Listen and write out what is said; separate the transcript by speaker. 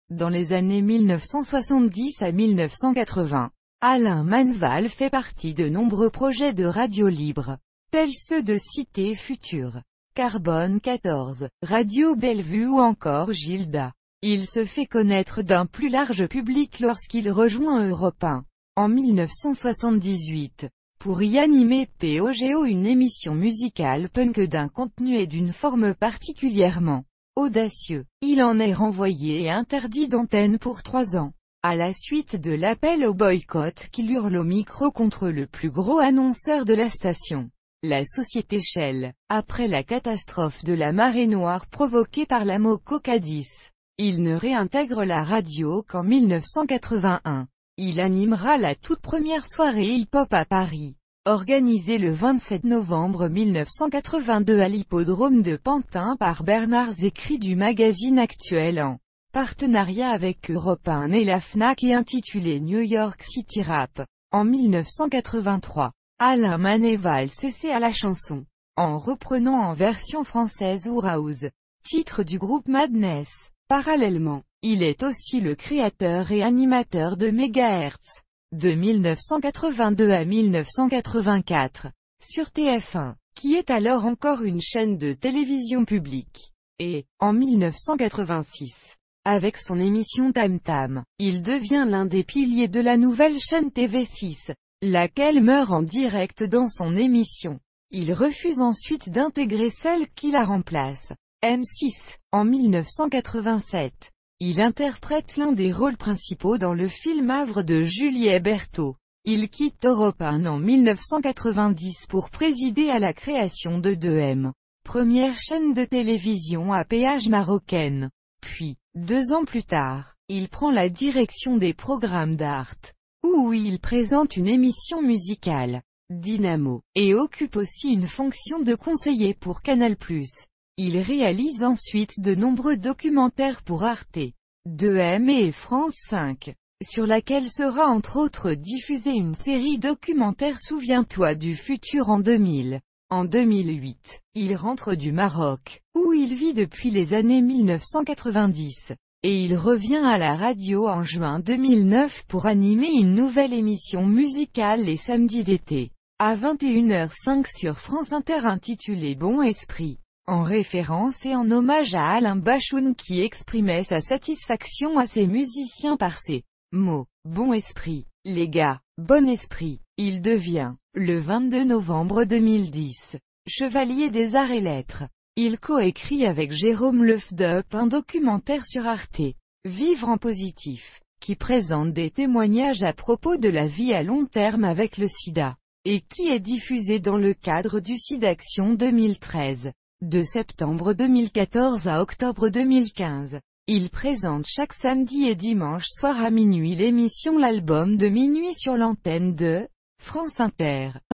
Speaker 1: Dans les années 1970 à 1980, Alain Manval fait partie de nombreux projets de radio libre, tels ceux de Cité Future, Carbone 14, Radio Bellevue ou encore Gilda. Il se fait connaître d'un plus large public lorsqu'il rejoint Europe 1, en 1978, pour y animer POGO, une émission musicale punk d'un contenu et d'une forme particulièrement audacieux. Il en est renvoyé et interdit d'antenne pour 3 ans, à la suite de l'appel au boycott qu'il hurle au micro contre le plus gros annonceur de la station, la société Shell, après la catastrophe de la marée noire provoquée par la Moco Cadiz. Il ne réintègre la radio qu'en 1981. Il animera la toute première soirée hip-hop à Paris, organisée le 27 novembre 1982 à l'hippodrome de Pantin par Bernard Zécry du magazine Actuel en partenariat avec Europe 1 et la Fnac et intitulé New York City Rap. En 1983, Alain Manval s'essaie à la chanson, en reprenant en version française House, titre du groupe Madness. Parallèlement, il est aussi le créateur et animateur de Megahertz, de 1982 à 1984, sur TF1, qui est alors encore une chaîne de télévision publique. Et, en 1986, avec son émission Tam Tam, il devient l'un des piliers de la nouvelle chaîne TV6, laquelle meurt en direct dans son émission. Il refuse ensuite d'intégrer celle qui la remplace, M6, en 1987. Il interprète l'un des rôles principaux dans le film Havre de Juliette Berthaud. Il quitte Europe 1 en 1990 pour présider à la création de 2M, première chaîne de télévision à péage marocaine. Puis, 2 ans plus tard, il prend la direction des programmes d'Art, où il présente une émission musicale, Dynamo, et occupe aussi une fonction de conseiller pour Canal+. Il réalise ensuite de nombreux documentaires pour Arte, 2M et France 5, sur laquelle sera entre autres diffusée une série documentaire Souviens-toi du futur en 2000. En 2008, il rentre du Maroc, où il vit depuis les années 1990, et il revient à la radio en juin 2009 pour animer une nouvelle émission musicale les samedis d'été, à 21h05 sur France Inter intitulée Bon Esprit, en référence et en hommage à Alain Bachung qui exprimait sa satisfaction à ses musiciens par ces mots. Bon esprit, les gars, bon esprit. Il devient, le 22 novembre 2010, chevalier des arts et lettres. Il coécrit avec Jérôme Lefdeup un documentaire sur Arte, Vivre en positif, qui présente des témoignages à propos de la vie à long terme avec le sida, et qui est diffusé dans le cadre du SIDAction 2013. De septembre 2014 à octobre 2015, il présente chaque samedi et dimanche soir à minuit l'émission L'Album de minuit sur l'antenne de France Inter.